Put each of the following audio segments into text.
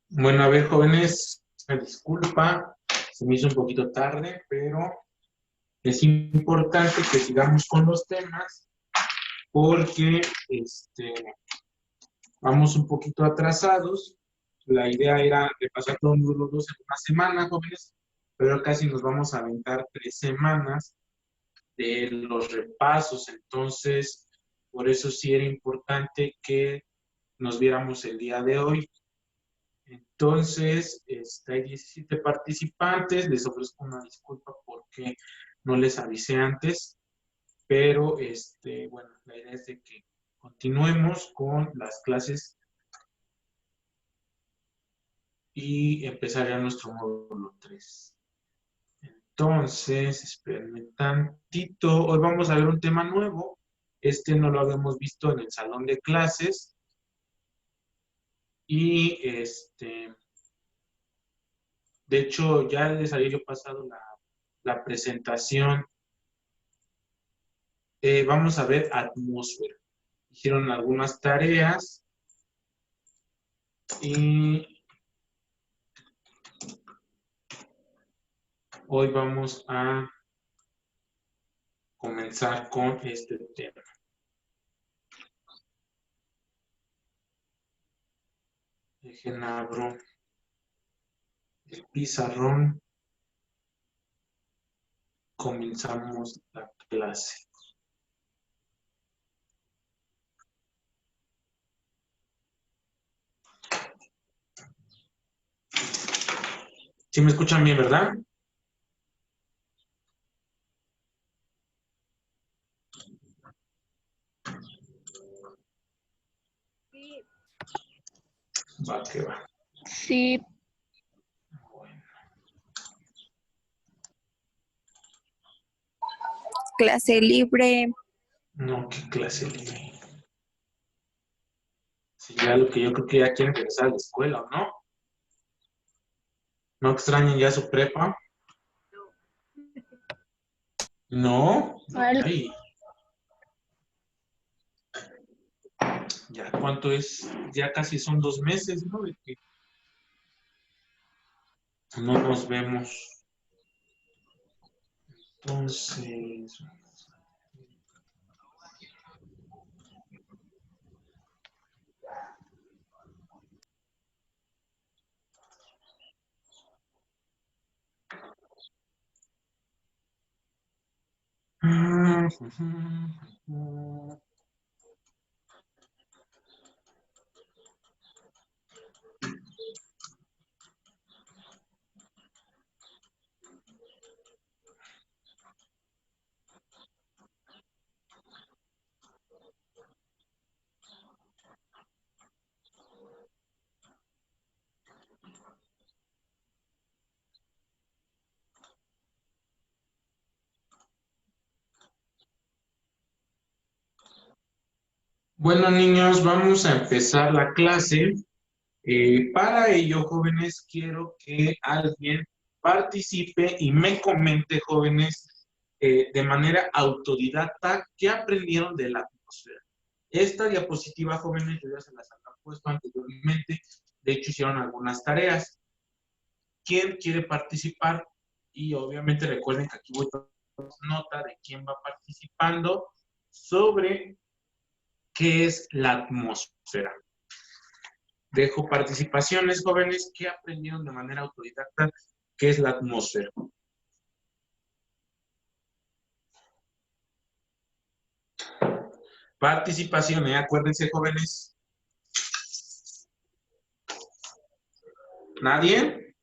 Bueno, a ver, jóvenes, me disculpa, se me hizo un poquito tarde, pero es importante que sigamos con los temas porque vamos un poquito atrasados. La idea era repasar todo el módulo 2 en una semana, jóvenes, pero casi nos vamos a aventar 3 semanas de los repasos. Entonces, por eso sí era importante que nos viéramos el día de hoy. Entonces, hay 17 participantes. Les ofrezco una disculpa porque no les avisé antes, pero bueno, la idea es de que continuemos con las clases y empezar ya nuestro módulo 3. Entonces, espérenme tantito. Hoy vamos a ver un tema nuevo. Este no lo habíamos visto en el salón de clases. Y de hecho, ya les había yo pasado la presentación. Vamos a ver atmósfera. Hicieron algunas tareas y hoy vamos a comenzar con este tema. Dejen abro el pizarrón. Comenzamos la clase. ¿Sí me escuchan bien, verdad? Va que va. Sí. Bueno. Clase libre. No, qué clase libre. Sí, ya lo que yo creo que ya quieren regresar a la escuela, ¿o no? ¿No extrañan ya su prepa? No. Ay. Ya, ¿cuánto es? Ya casi son 2 meses, ¿no? De que no nos vemos. Entonces, bueno, niños, vamos a empezar la clase. Para ello, jóvenes, quiero que alguien participe y me comente, jóvenes, de manera autodidacta, qué aprendieron de la atmósfera. Esta diapositiva, jóvenes, yo ya se las había puesto anteriormente. De hecho, hicieron algunas tareas. ¿Quién quiere participar? Y obviamente recuerden que aquí voy a tomar nota de quién va participando sobre qué es la atmósfera. Dejo participaciones, jóvenes, que aprendieron de manera autodidacta qué es la atmósfera. Participación, acuérdense, jóvenes. ¿Nadie?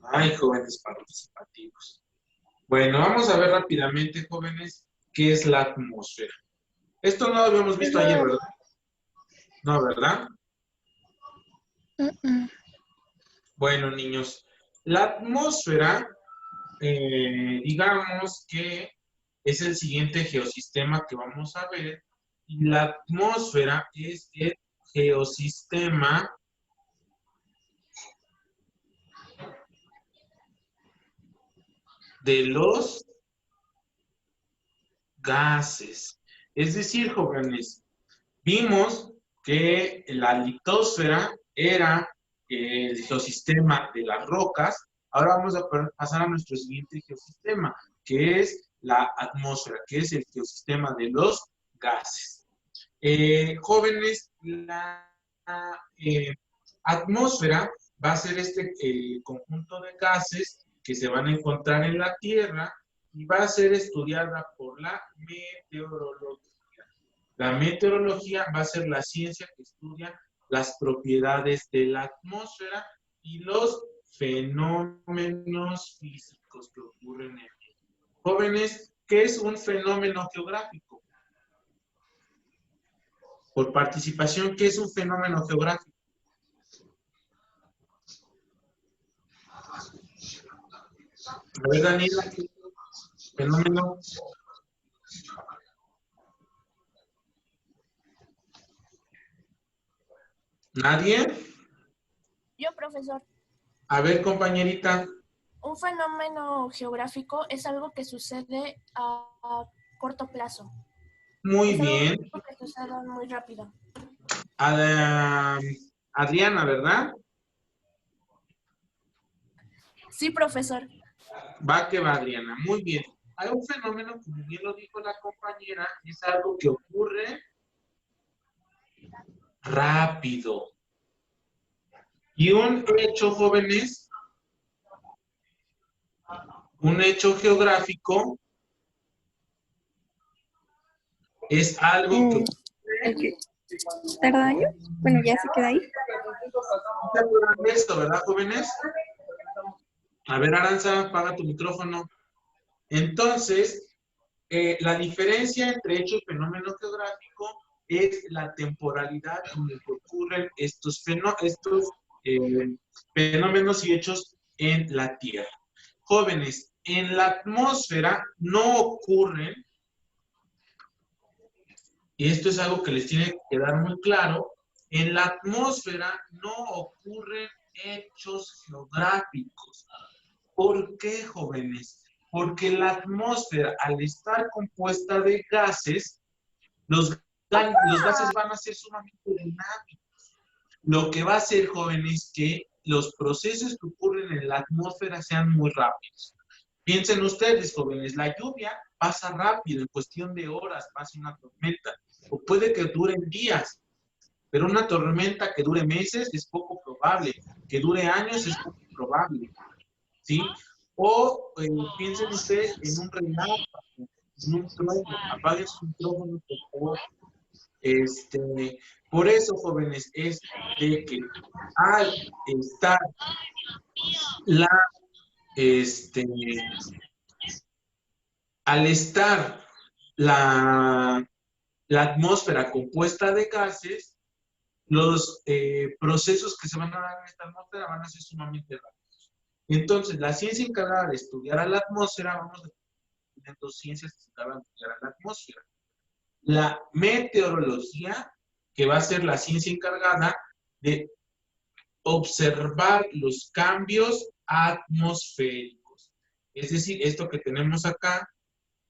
Ay, jóvenes participativos. Bueno, vamos a ver rápidamente, jóvenes, qué es la atmósfera. Esto no lo habíamos visto ayer, ¿verdad? No, ¿verdad? Bueno, niños, la atmósfera, digamos que es el siguiente geosistema que vamos a ver. Y la atmósfera es el geosistema de los gases. Es decir, jóvenes, vimos que la litosfera era el geosistema de las rocas. Ahora vamos a pasar a nuestro siguiente geosistema, que es la atmósfera, que es el geosistema de los gases. Jóvenes, la atmósfera va a ser este conjunto de gases que se van a encontrar en la Tierra y va a ser estudiada por la meteorología. La meteorología va a ser la ciencia que estudia las propiedades de la atmósfera y los fenómenos físicos que ocurren en ella. Jóvenes, ¿qué es un fenómeno geográfico? Por participación, ¿qué es un fenómeno geográfico? A ver, Daniela, ¿qué es un fenómeno? ¿Nadie? Yo, profesor. A ver, compañerita. Un fenómeno geográfico es algo que sucede a corto plazo. Muy es bien. Algo que sucede muy rápido. Adriana, ¿verdad? Sí, profesor. Va que va, Adriana. Muy bien. Hay un fenómeno, como bien lo dijo la compañera, es algo que ocurre rápido. Y un hecho, jóvenes, un hecho geográfico es algo que ocurre. ¿Tarda años? Bueno, ya se queda ahí. ¿Se acuerdan de esto, verdad, jóvenes? A ver, Aranza, apaga tu micrófono. Entonces, la diferencia entre hecho y fenómeno geográfico es la temporalidad en la que ocurren estos fenómenos y hechos en la Tierra. Jóvenes, en la atmósfera no ocurren, y esto es algo que les tiene que quedar muy claro, en la atmósfera no ocurren hechos geográficos. ¿Por qué, jóvenes? Porque la atmósfera, al estar compuesta de gases, los gases van a ser sumamente dinámicos. Lo que va a hacer, jóvenes, es que los procesos que ocurren en la atmósfera sean muy rápidos. Piensen ustedes, jóvenes, la lluvia pasa rápido, en cuestión de horas pasa una tormenta, o puede que duren días, pero una tormenta que dure meses es poco probable, que dure años es poco probable, ¿sí? O piensen ustedes en un relámpago, en un trueno. Apaguen su micrófono, por favor. Por eso, jóvenes, es de que al estar la, este, al estar la atmósfera compuesta de gases, los procesos que se van a dar en esta atmósfera van a ser sumamente rápidos. Entonces, la ciencia encargada de estudiar a la atmósfera, vamos a tener dos ciencias que se encargan de estudiar a la atmósfera. La meteorología, que va a ser la ciencia encargada de observar los cambios atmosféricos. Es decir, esto que tenemos acá,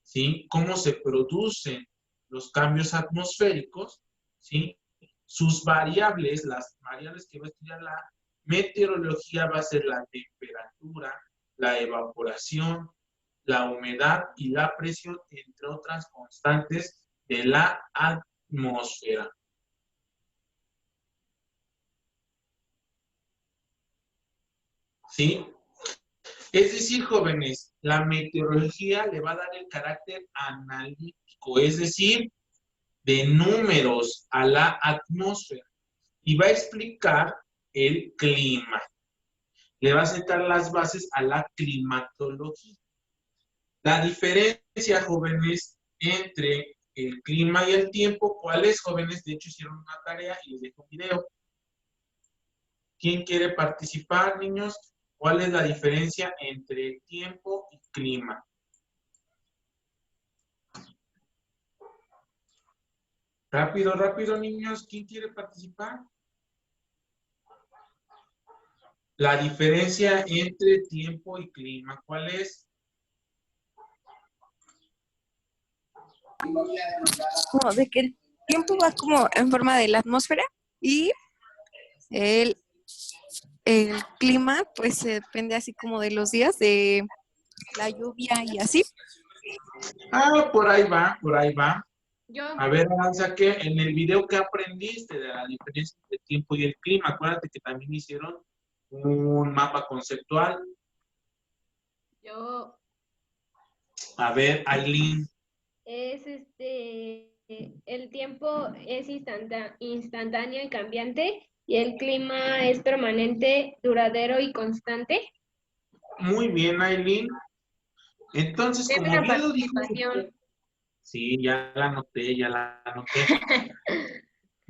¿sí? Cómo se producen los cambios atmosféricos, ¿sí? Sus variables, las variables que va a estudiar la meteorología va a ser la temperatura, la evaporación, la humedad y la presión, entre otras constantes de la atmósfera. ¿Sí? Es decir, jóvenes, la meteorología le va a dar el carácter analítico, es decir, de números a la atmósfera y va a explicar el clima. Le va a sentar las bases a la climatología. La diferencia, jóvenes, entre el clima y el tiempo, ¿cuál es, jóvenes? De hecho, hicieron una tarea y les dejo un video. ¿Quién quiere participar, niños? ¿Cuál es la diferencia entre tiempo y clima? Rápido, rápido, niños. ¿Quién quiere participar? La diferencia entre tiempo y clima, ¿cuál es? Como de que el tiempo va como en forma de la atmósfera y el, el clima pues depende así como de los días, de la lluvia y así. Ah, por ahí va, por ahí va. Yo, A ver, Aranza, ¿qué? En el video que aprendiste de la diferencia entre tiempo y el clima, acuérdate que también hicieron un mapa conceptual. yo, A ver, Aileen. es el tiempo es instantáneo y cambiante y el clima es permanente, duradero y constante. Muy bien, Aileen. Entonces, Deme como una bien lo dijo usted, participación. sí, ya la anoté, ya la anoté.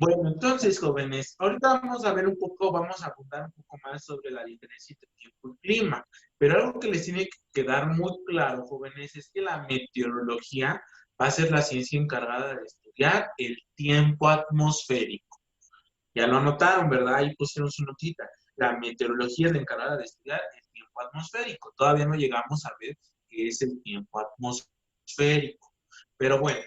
Bueno, entonces, jóvenes, ahorita vamos a ver un poco, vamos a abundar un poco más sobre la diferencia entre tiempo y clima. Pero algo que les tiene que quedar muy claro, jóvenes, es que la meteorología va a ser la ciencia encargada de estudiar el tiempo atmosférico. Ya lo anotaron, ¿verdad? Ahí pusieron su notita. La meteorología es la encargada de estudiar el tiempo atmosférico. Todavía no llegamos a ver qué es el tiempo atmosférico. Pero bueno,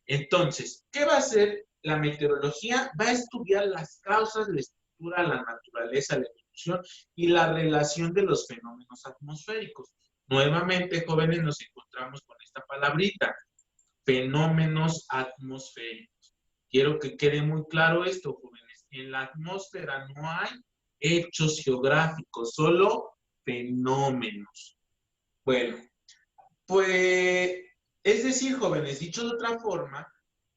entonces, ¿qué va a hacer la meteorología? Va a estudiar las causas, la estructura, la naturaleza, la evolución y la relación de los fenómenos atmosféricos. Nuevamente, jóvenes, nos encontramos con esta palabrita, fenómenos atmosféricos. Quiero que quede muy claro esto, jóvenes. En la atmósfera no hay hechos geográficos, solo fenómenos. Bueno, pues, es decir, jóvenes, dicho de otra forma,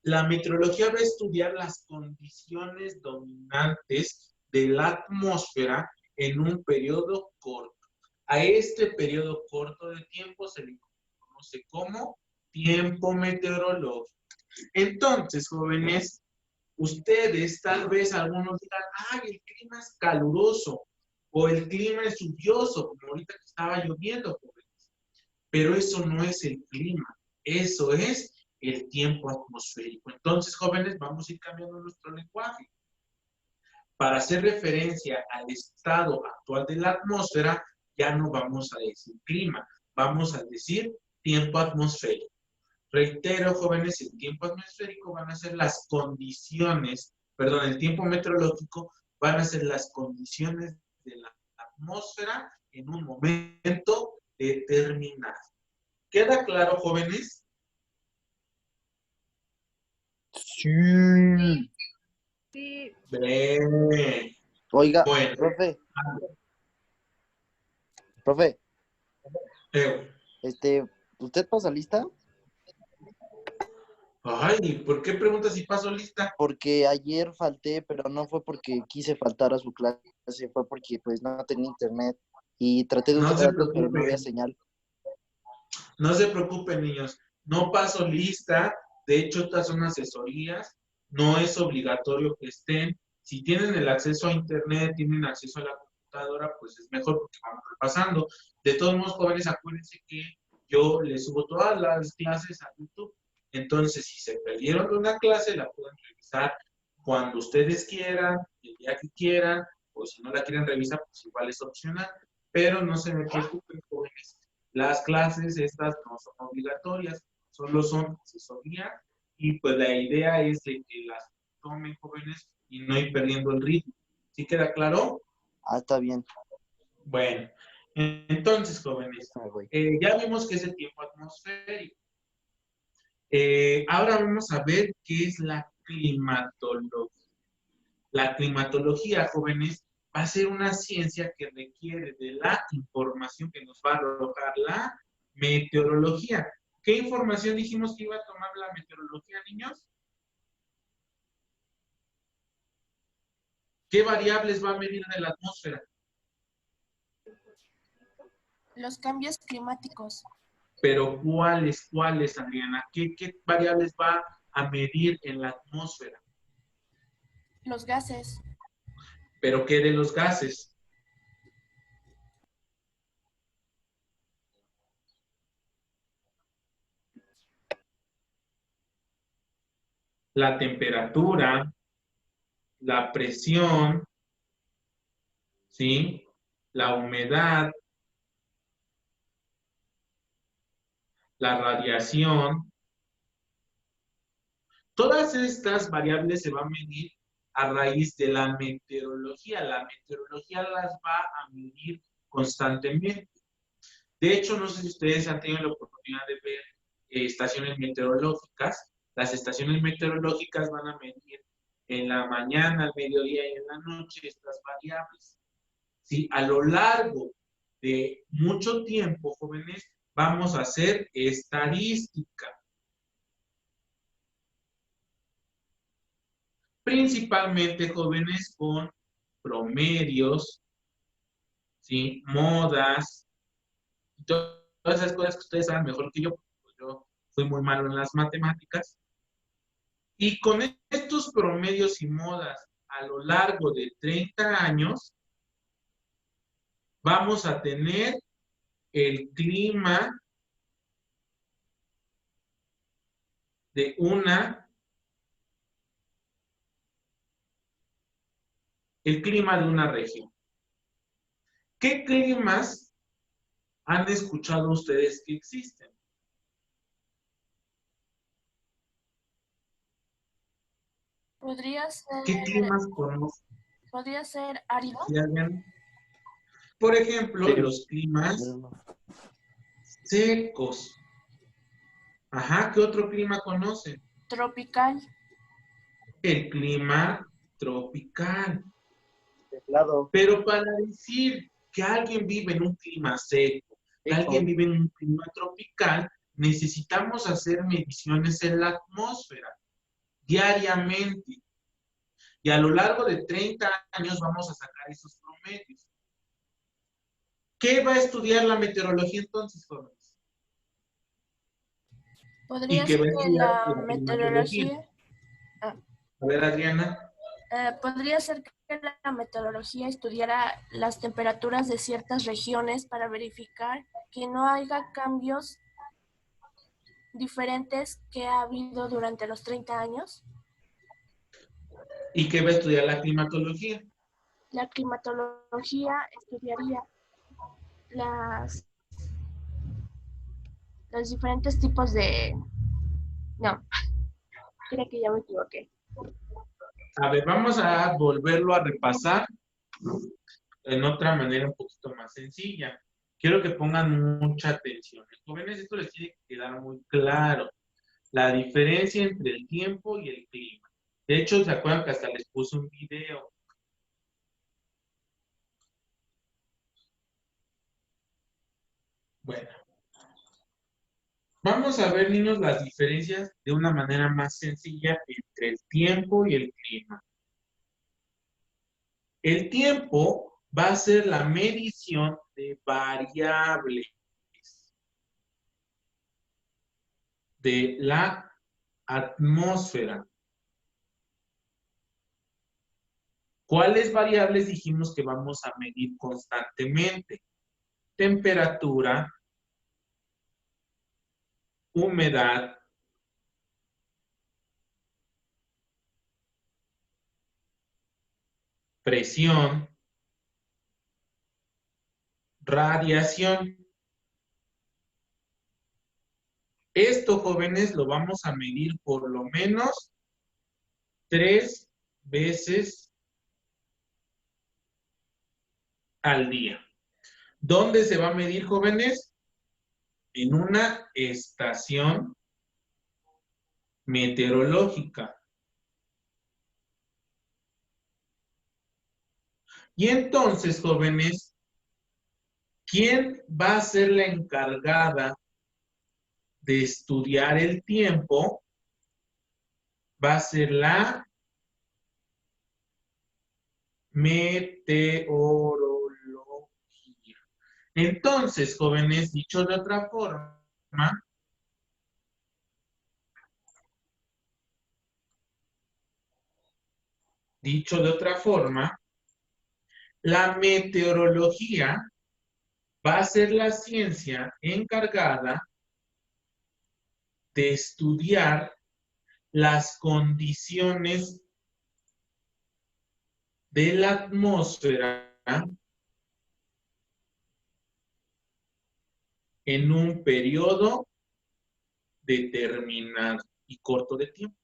la meteorología va a estudiar las condiciones dominantes de la atmósfera en un periodo corto. A este periodo corto de tiempo se le conoce como tiempo meteorológico. Entonces, jóvenes, ustedes tal vez algunos digan, ay, el clima es caluroso o el clima es lluvioso, como ahorita que estaba lloviendo, jóvenes. Pero eso no es el clima, eso es el tiempo atmosférico. Entonces, jóvenes, vamos a ir cambiando nuestro lenguaje. Para hacer referencia al estado actual de la atmósfera, ya no vamos a decir clima, vamos a decir tiempo atmosférico. Reitero, jóvenes, el tiempo atmosférico van a ser las condiciones, perdón, el tiempo meteorológico van a ser las condiciones de la atmósfera en un momento determinado. ¿Queda claro, jóvenes? Sí. Sí, Bien. Oiga, Bueno, profe, eh, ¿usted pasa lista? ay, ¿por qué preguntas si paso lista? Porque ayer falté, pero no fue porque quise faltar a su clase, fue porque pues no tenía internet y traté de No usar se datos, pero no había preocupen, señal. no se preocupen, niños. No paso lista. De hecho, estas son asesorías. No es obligatorio que estén. Si tienen el acceso a internet, tienen acceso a la computadora, pues es mejor porque vamos repasando. De todos modos, jóvenes, acuérdense que yo les subo todas las clases a YouTube. Entonces, si se perdieron de una clase, la pueden revisar cuando ustedes quieran, el día que quieran, o si no la quieren revisar, pues igual es opcional. Pero no se me preocupen, jóvenes. Las clases estas no son obligatorias, solo son asesoría y pues la idea es de que las tomen, jóvenes, y no ir perdiendo el ritmo. ¿Sí queda claro? Ah, está bien. Bueno, entonces, jóvenes, Ah, güey. ya vimos que es el tiempo atmosférico. Ahora vamos a ver qué es la climatología. La climatología, jóvenes, va a ser una ciencia que requiere de la información que nos va a arrojar la meteorología. ¿Qué información dijimos que iba a tomar la meteorología, niños? ¿Qué variables va a medir de la atmósfera? Los cambios climáticos. Pero ¿cuáles, Adriana? ¿Qué variables va a medir en la atmósfera? Los gases. ¿Pero qué de los gases? La temperatura, la presión, ¿sí? La humedad, la radiación. Todas estas variables se van a medir a raíz de la meteorología. La meteorología las va a medir constantemente. De hecho, no sé si ustedes han tenido la oportunidad de ver estaciones meteorológicas. Las estaciones meteorológicas van a medir en la mañana, al mediodía y en la noche estas variables. ¿Sí? A lo largo de mucho tiempo, jóvenes, vamos a hacer estadística. Principalmente, jóvenes, con promedios, ¿sí? Modas, todas esas cosas que ustedes saben mejor que yo, pues yo soy muy malo en las matemáticas. Y con estos promedios y modas a lo largo de 30 años, vamos a tener el clima de una región. ¿Qué climas han escuchado ustedes que existen? Podría ser, ¿Qué climas conocen? podría ser árido. ¿Sí, Adrián? Por ejemplo, Sí. los climas secos. Ajá, ¿qué otro clima conocen? Tropical. El clima tropical. Templado. Pero para decir que alguien vive en un clima seco, que alguien vive en un clima tropical, necesitamos hacer mediciones en la atmósfera diariamente. Y a lo largo de 30 años vamos a sacar esos promedios. ¿Qué va a estudiar la meteorología entonces, jóvenes? ¿Y Podría qué ser va a que estudiar la la climatología? meteorología. A ver, Adriana. Podría ser que la meteorología estudiara las temperaturas de ciertas regiones para verificar que no haya cambios diferentes que ha habido durante los 30 años. ¿Y qué va a estudiar la climatología? La climatología estudiaría las, los diferentes tipos de... No, creo que ya me equivoqué. A ver, vamos a volverlo a repasar en otra manera un poquito más sencilla. Quiero que pongan mucha atención. Jóvenes, esto les tiene que quedar muy claro. La diferencia entre el tiempo y el clima. De hecho, ¿se acuerdan que hasta les puse un video? Bueno, vamos a ver, niños, las diferencias de una manera más sencilla entre el tiempo y el clima. El tiempo va a ser la medición de variables de la atmósfera. ¿Cuáles variables dijimos que vamos a medir constantemente? Temperatura, humedad, presión, radiación. Esto, jóvenes, lo vamos a medir por lo menos 3 veces al día. ¿Dónde se va a medir, jóvenes? En una estación meteorológica. Y entonces, jóvenes, ¿quién va a ser la encargada de estudiar el tiempo? Va a ser la meteorología. Entonces, jóvenes, dicho de otra forma, la meteorología va a ser la ciencia encargada de estudiar las condiciones de la atmósfera en un periodo determinado y corto de tiempo.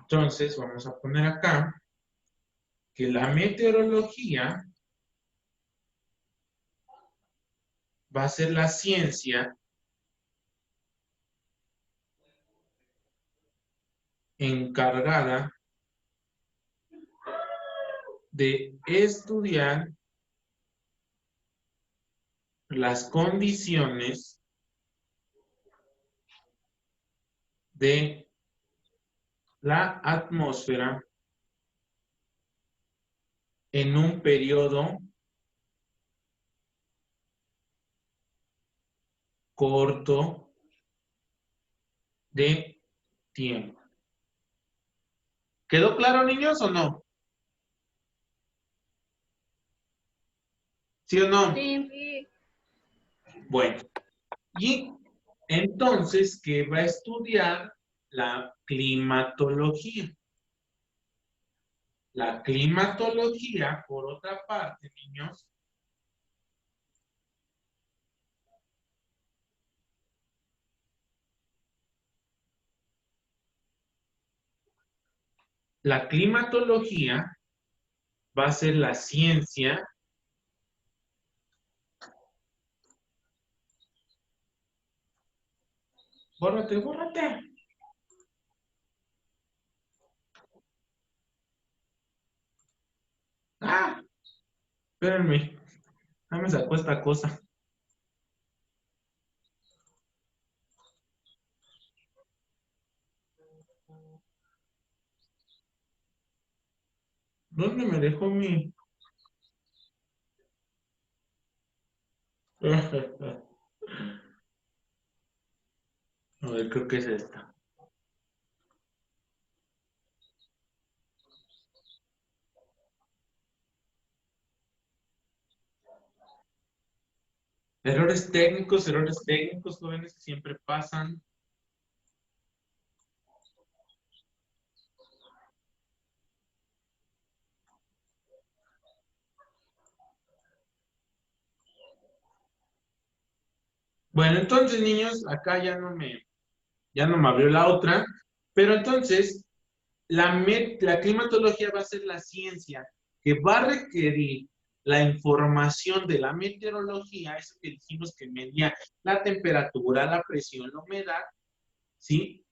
Entonces, vamos a poner acá que la meteorología va a ser la ciencia encargada de estudiar las condiciones de la atmósfera en un periodo corto de tiempo. ¿Quedó claro, niños, o no? ¿Sí o no? Sí. Bueno, y entonces, ¿qué va a estudiar la climatología? La climatología, por otra parte, niños, la climatología va a ser la ciencia bórrate, bórrate. Ah, espérenme. Ya me sacó esta cosa. ¿Dónde me dejó mi...? A ver, creo que es esta. errores técnicos, jóvenes, que siempre pasan. Bueno, entonces, niños, acá ya no me abrió la otra, pero entonces, la climatología va a ser la ciencia que va a requerir la información de la meteorología, eso que dijimos que medía la temperatura, la presión, la humedad, ¿sí?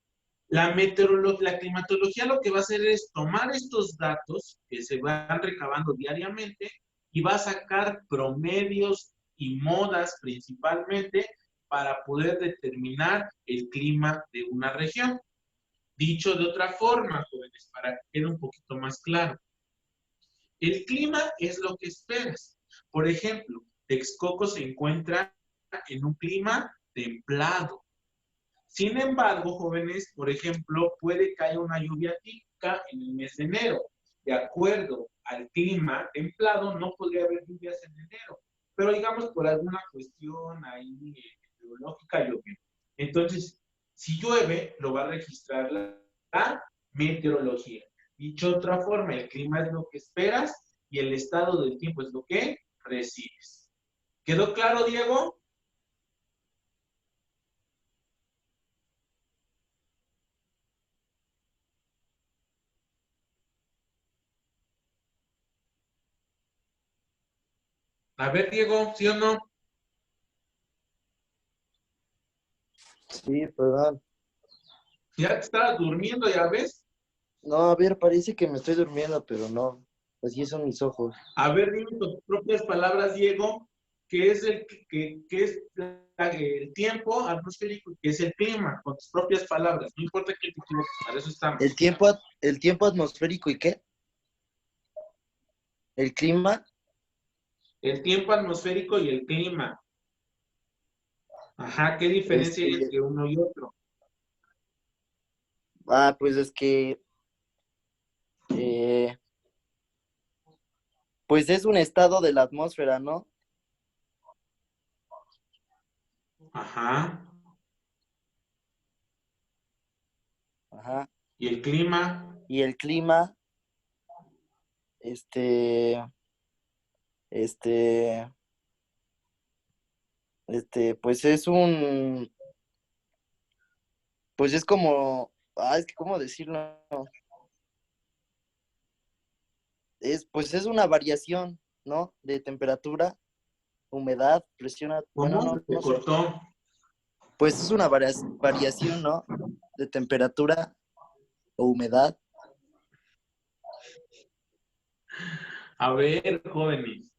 La climatología lo que va a hacer es tomar estos datos que se van recabando diariamente y va a sacar promedios y modas principalmente para poder determinar el clima de una región. Dicho de otra forma, jóvenes, para que quede un poquito más claro. El clima es lo que esperas. Por ejemplo, Texcoco se encuentra en un clima templado. Sin embargo, jóvenes, por ejemplo, puede que haya una lluvia típica en el mes de enero. De acuerdo al clima templado, no podría haber lluvias en enero. Pero digamos, por alguna cuestión ahí meteorológica llovió. Entonces, si llueve, lo va a registrar la meteorología. Dicho de otra forma, el clima es lo que esperas y el estado del tiempo es lo que recibes. ¿Quedó claro, Diego? A ver, Diego, ¿sí o no? Sí, perdón. Ya te estabas durmiendo, ¿ya ves? No, a ver, parece que me estoy durmiendo, pero no. Así son mis ojos. A ver, dime tus propias palabras, Diego, ¿qué es el tiempo atmosférico y qué es el clima? Con tus propias palabras, no importa que te equivoques, para eso estamos. El tiempo atmosférico y ¿qué? El clima. El tiempo atmosférico y el clima. Ajá, ¿qué diferencia hay entre uno y otro? Pues es que pues es un estado de la atmósfera, ¿no? Ajá. Ajá. ¿Y el clima? Y el clima, este, este, pues pues es como, es que cómo decirlo, pues es una variación, ¿no? De temperatura, humedad, presión, bueno, ¿Cómo? Se no sé. cortó. Pues es una variación, ¿no? De temperatura o humedad. A ver, jóvenes.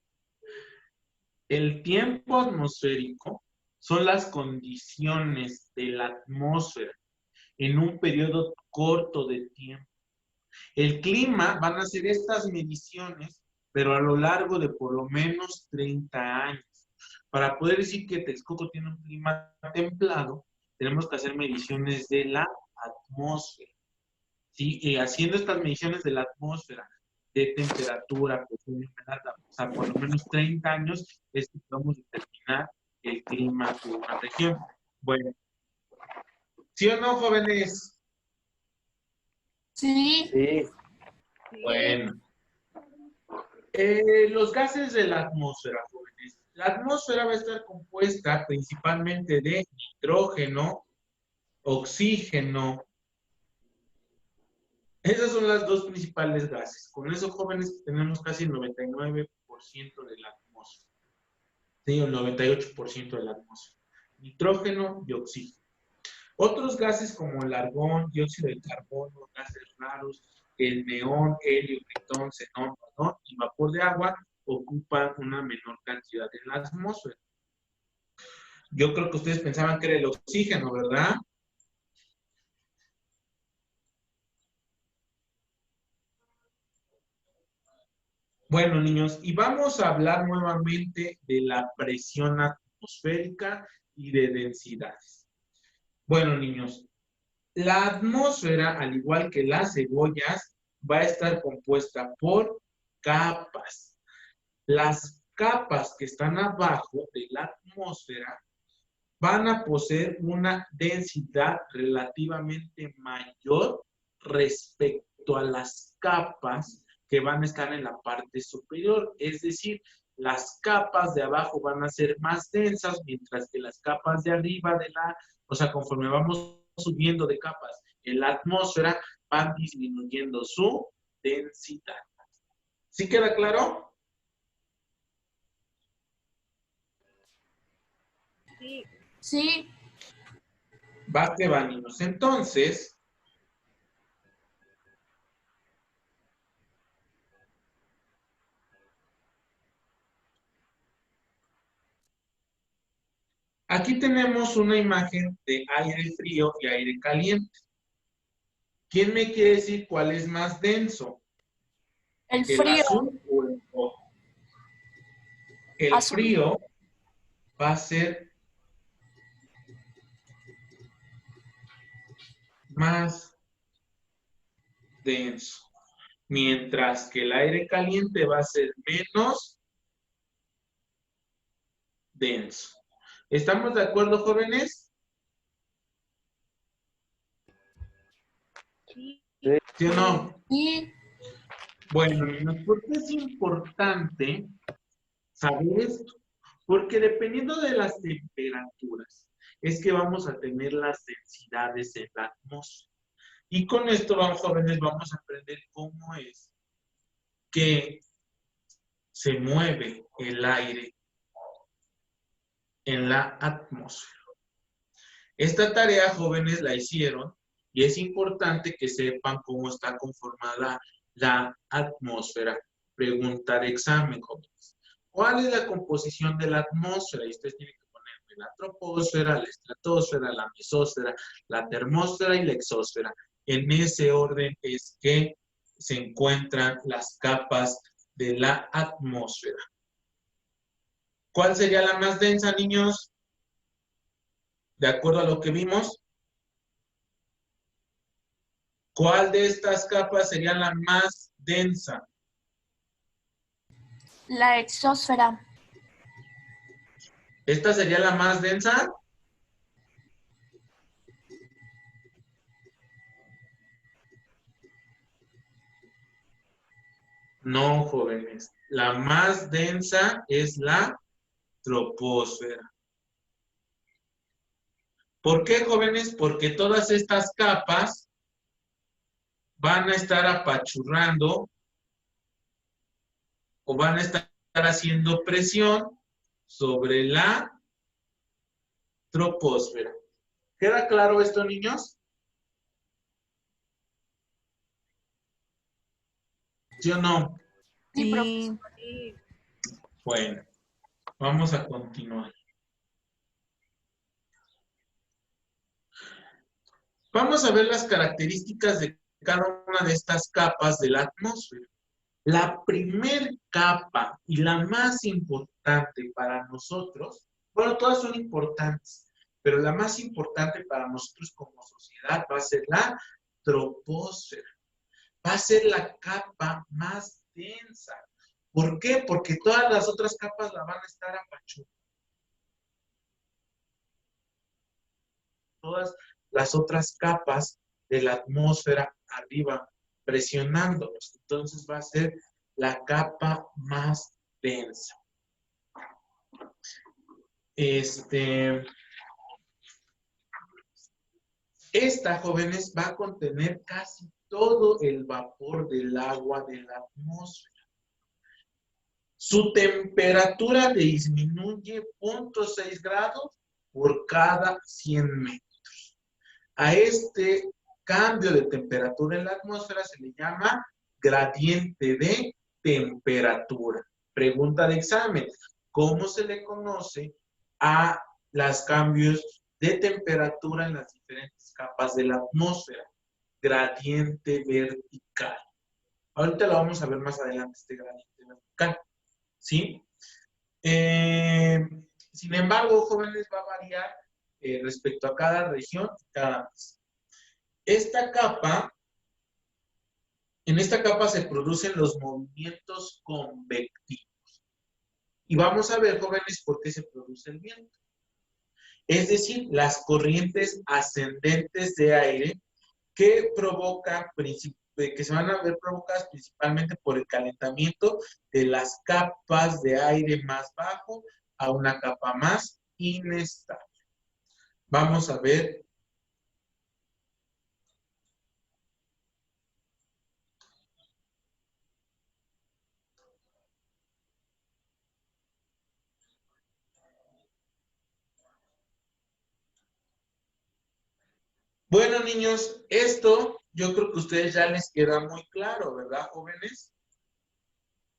El tiempo atmosférico son las condiciones de la atmósfera en un periodo corto de tiempo. El clima van a ser estas mediciones, pero a lo largo de por lo menos 30 años. Para poder decir que Texcoco tiene un clima templado, tenemos que hacer mediciones de la atmósfera. ¿Sí? Y haciendo estas mediciones de la atmósfera, de temperatura, presión, humedad, o sea, por lo menos 30 años, es que podemos determinar el clima de una región. Bueno, ¿sí o no, jóvenes? Sí. Sí. Bueno. Los gases de la atmósfera, jóvenes. La atmósfera va a estar compuesta principalmente de nitrógeno, oxígeno. Esas son las dos principales gases. Con eso, jóvenes, tenemos casi el 99% de la atmósfera. Sí, el 98% de la atmósfera. Nitrógeno y oxígeno. Otros gases como el argón, dióxido de carbono, gases raros, el neón, helio, critón, xenón, radón y vapor de agua ocupan una menor cantidad en la atmósfera. Yo creo que ustedes pensaban que era el oxígeno, ¿verdad? Bueno, niños, y vamos a hablar nuevamente de la presión atmosférica y de densidades. Bueno, niños, la atmósfera, al igual que las cebollas, va a estar compuesta por capas. Las capas que están abajo de la atmósfera van a poseer una densidad relativamente mayor respecto a las capas que van a estar en la parte superior. Es decir, las capas de abajo van a ser más densas, mientras que las capas de arriba o sea, conforme vamos subiendo de capas en la atmósfera, van disminuyendo su densidad. ¿Sí queda claro? Sí. Sí. Va que va, niños. Entonces, aquí tenemos una imagen de aire frío y aire caliente. ¿Quién me quiere decir cuál es más denso? El ¿El frío. azul o el rojo? El Azul. frío va a ser más denso, mientras que el aire caliente va a ser menos denso. ¿Estamos de acuerdo, jóvenes? Sí. ¿Sí o no? Sí. Bueno, niños, ¿por qué es importante saber esto? Porque dependiendo de las temperaturas, es que vamos a tener las densidades en la atmósfera. Y con esto, jóvenes, vamos a aprender cómo es que se mueve el aire en la atmósfera. Esta tarea, jóvenes, la hicieron y es importante que sepan cómo está conformada la atmósfera Pregunta de examen, jóvenes. ¿Cuál es la composición de la atmósfera? Y ustedes tienen que ponerme la troposfera, la estratosfera, la mesósfera, la termósfera y la exósfera. En ese orden es que se encuentran las capas de la atmósfera. ¿Cuál sería la más densa, niños? De acuerdo a lo que vimos. ¿Cuál de estas capas sería la más densa? La exósfera. ¿Esta sería la más densa? No, jóvenes. La más densa es la troposfera. ¿Por qué, jóvenes? Porque todas estas capas van a estar apachurrando o van a estar haciendo presión sobre la troposfera. ¿Queda claro esto, niños? ¿Sí o no? Sí, Sí. profesor. Bueno, vamos a continuar. Vamos a ver las características de cada una de estas capas de la atmósfera. La primer capa y la más importante para nosotros, bueno, todas son importantes, pero la más importante para nosotros como sociedad va a ser la troposfera. Va a ser la capa más densa. ¿Por qué? Porque todas las otras capas la van a estar apachurrando. Todas las otras capas de la atmósfera arriba, presionándolos. Entonces va a ser la capa más densa. Esta, jóvenes, va a contener casi todo el vapor del agua de la atmósfera. Su temperatura disminuye 0.6 grados por cada 100 metros. A este cambio de temperatura en la atmósfera se le llama gradiente de temperatura. Pregunta de examen. ¿Cómo se le conoce a los cambios de temperatura en las diferentes capas de la atmósfera? Gradiente vertical. Ahorita lo vamos a ver más adelante, este gradiente vertical. ¿Sí? Sin embargo, jóvenes, va a variar respecto a cada región, cada mes. En esta capa se producen los movimientos convectivos. Y vamos a ver, jóvenes, por qué se produce el viento. Es decir, las corrientes ascendentes de aire que se van a ver provocadas principalmente por el calentamiento de las capas de aire más bajo a una capa más inestable. Vamos a ver. Bueno, niños, esto yo creo que a ustedes ya les queda muy claro, ¿verdad, jóvenes?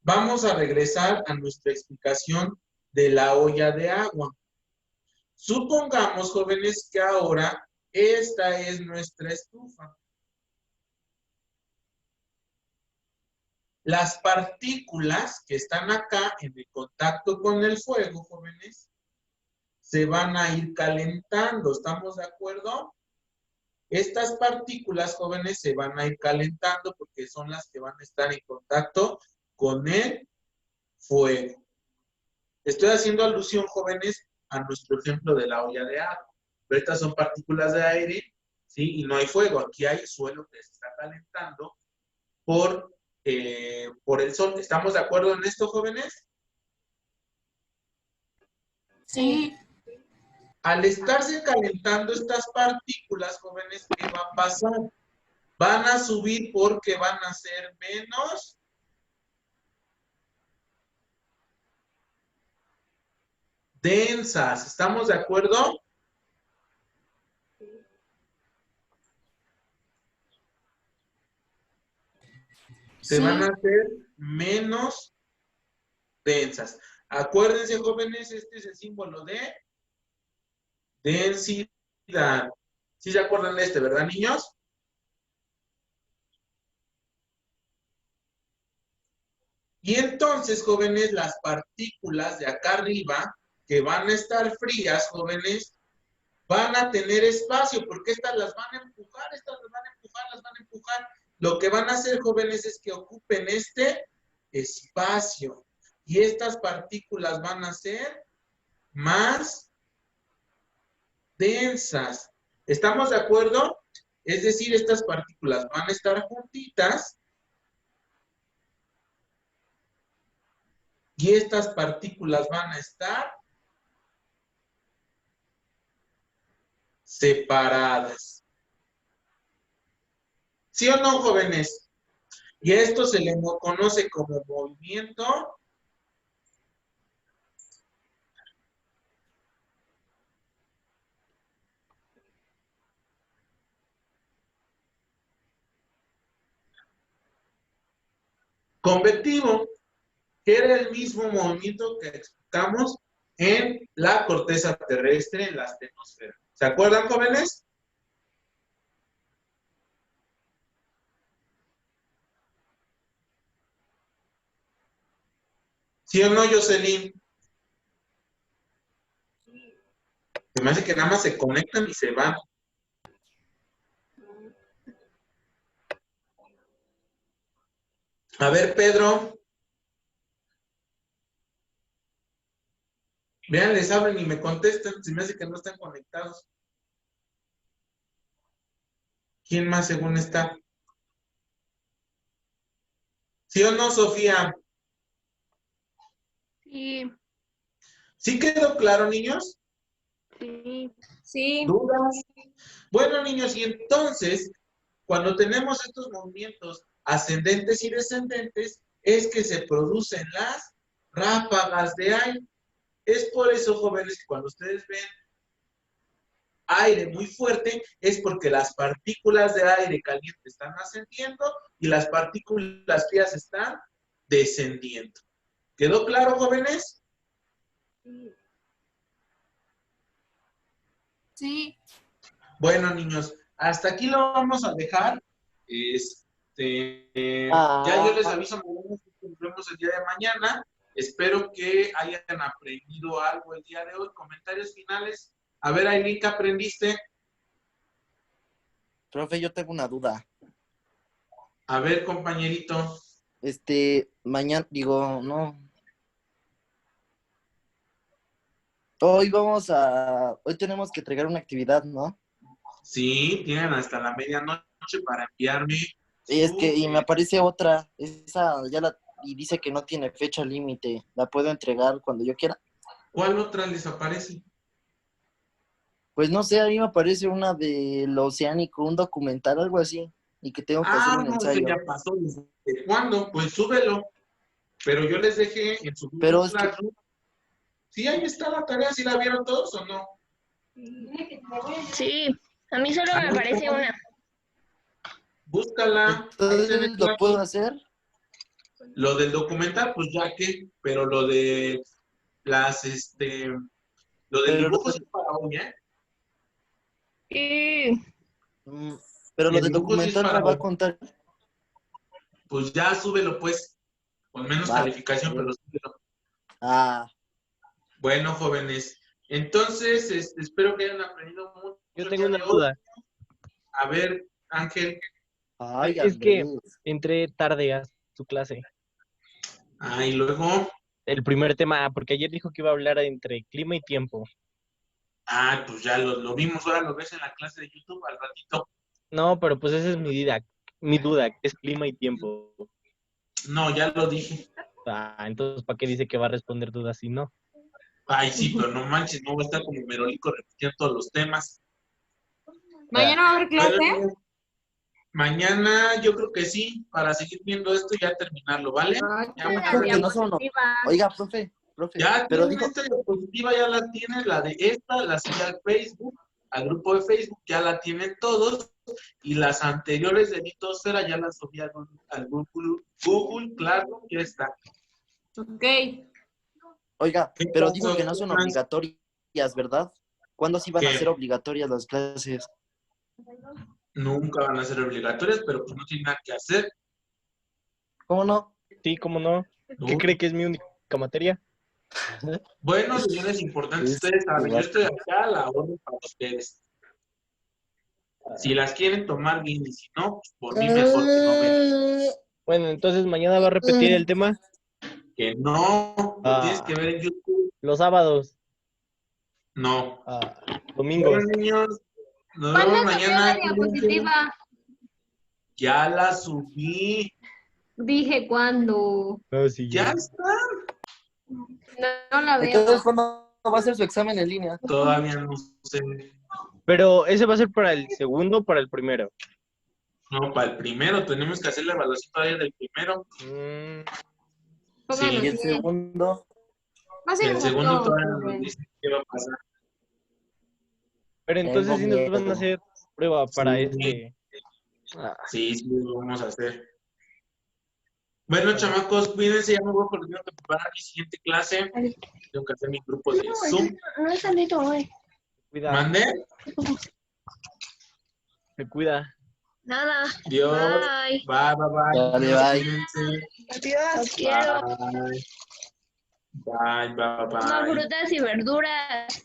Vamos a regresar a nuestra explicación de la olla de agua. Supongamos, jóvenes, que ahora esta es nuestra estufa. Las partículas que están acá en el contacto con el fuego, jóvenes, se van a ir calentando. ¿Estamos de acuerdo? Estas partículas, jóvenes, se van a ir calentando porque son las que van a estar en contacto con el fuego. Estoy haciendo alusión, jóvenes, a nuestro ejemplo de la olla de agua. Pero estas son partículas de aire, ¿sí? Y no hay fuego. Aquí hay suelo que se está calentando por el sol. ¿Estamos de acuerdo en esto, jóvenes? Sí. Al estarse calentando estas partículas, jóvenes, ¿qué va a pasar? Van a subir porque van a ser menos densas. ¿Estamos de acuerdo? se van a hacer menos densas. Acuérdense, jóvenes, este es el símbolo de densidad. ¿Sí se acuerdan de este, verdad, niños? Y entonces, jóvenes, las partículas de acá arriba, que van a estar frías, jóvenes, van a tener espacio, porque estas las van a empujar, las van a empujar. Lo que van a hacer, jóvenes, es que ocupen este espacio. Y estas partículas van a ser más densas. ¿Estamos de acuerdo? Es decir, estas partículas van a estar juntitas y estas partículas van a estar separadas. ¿Sí o no, jóvenes? Y a esto se le conoce como movimiento convectivo, que era el mismo movimiento que explicamos en la corteza terrestre, en la astenosfera. ¿Se acuerdan, jóvenes? ¿Sí o no, Jocelyn? Se me hace que nada más se conectan y se van. A ver, Pedro. Vean, les abren y me contestan. Se me hace que no están conectados. ¿Quién más según está? ¿Sí o no, Sofía? Sí, ¿Sí quedó claro, niños? sí. Sí. ¿Dudas? Bueno, niños, y entonces, cuando tenemos estos movimientos ascendentes y descendentes, es que se producen las ráfagas de aire. Es por eso, jóvenes, que cuando ustedes ven aire muy fuerte, es porque las partículas de aire caliente están ascendiendo y las partículas frías están descendiendo. ¿Quedó claro, jóvenes? Sí. Bueno, niños, hasta aquí lo vamos a dejar. Ya yo les aviso, nos vemos el día de mañana. Espero que hayan aprendido algo el día de hoy. Comentarios finales. A ver, Aileen, ¿qué aprendiste? Profe, yo tengo una duda. A ver, compañerito. Mañana, digo, no. Hoy tenemos que entregar una actividad, ¿no? Sí, tienen hasta la medianoche para enviarme. Y me aparece otra, y dice que no tiene fecha límite. ¿La puedo entregar cuando yo quiera? ¿Cuál otra les aparece? Pues no sé, a mí me aparece una del Oceánico, un documental, algo así, y que tengo que hacer un No, ese ensayo. ya pasó. ¿Desde cuándo? Pues súbelo. Pero yo les dejé en su Pero Google es que, Classroom. Sí, ahí está la tarea. ¿Sí la vieron todos o no? Sí, a mí solo me aparece una. Búscala. Ahí está en el entonces, ¿lo puedo hacer? Lo del documental, pues ya que, pero lo de lo del Pero, dibujo sí es para hoy, ¿eh? Sí. mm, pero lo El del dibujo sí es documental para me va hoy. a contar. Pues ya súbelo, pues, con menos Va, calificación, bien. pero súbelo. Bueno, jóvenes, entonces, espero que hayan aprendido mucho Yo el tengo día una de hoy. duda. A ver, Ángel. Ay, Es que Andrés. entré tarde a su clase. Y luego, El primer tema, porque ayer dijo que iba a hablar entre clima y tiempo. pues ya lo vimos, ahora lo ves en la clase de YouTube al ratito. No, pero pues esa es mi duda, que es clima y tiempo. No, ya lo dije. Entonces, ¿para qué dice que va a responder dudas si no? Ay, sí, pero no manches, no voy a estar como Merolico repitiendo todos los temas. ¿Mañana va a haber clase? Bueno, mañana yo creo que sí, para seguir viendo esto y ya terminarlo, ¿vale? Ya mañana Que no son, Oiga, profe, ya pero tienen dijo, esta diapositiva, ya la tienes, la de esta, la sigue al Facebook, al grupo de Facebook, ya la tienen todos. y las anteriores de Vitosfera ya las subí al Google Classroom, ya está. Ok. Oiga, ¿Qué pero pasó? dijo que no son obligatorias, ¿verdad? ¿Cuándo sí van a ¿Qué? ser obligatorias las clases? Nunca van a ser obligatorias, pero pues no tienen nada que hacer. ¿Cómo no? Sí, ¿cómo no? ¿Qué Uy. cree que es mi única materia? Bueno, señores importantes, Es ustedes saben, yo igual. estoy acá a la orden para ustedes. Si las quieren tomar bien y si no, pues por mí mejor que no ven. Bueno, entonces mañana va a repetir el tema. Que no, lo tienes Ah, que ver en YouTube. los sábados, No. domingos. Bueno, niños, nos ¿Cuándo vemos subió mañana. la diapositiva? Ya la subí. Dije, ¿cuándo? No, sí, Ya ya. está. No la veo. Entonces, ¿cuándo va a ser su examen en línea? Todavía no sé. Pero ese va a ser para el segundo o para el primero. No, para el primero. Tenemos que hacer la evaluación todavía del primero. Mm, Pónganlo Y el Sí. bien. segundo, Va a Y ser el segundo junto, todavía no nos joven. dice qué va a pasar. pero entonces tengo sí nos van a miedo. hacer prueba para Sí. este. Sí, lo vamos a hacer. Bueno, chamacos, cuídense, ya me voy porque tengo que preparar mi siguiente clase. Tengo que hacer mi grupo de Zoom. No he salido hoy. Cuida, ¿Mande? se cuida. Nada. Dios. Bye. Bye, bye, bye. Dale, Niños, bye. cuídense. Los quiero. Bye. Bye, bye, Coman bye. frutas y verduras.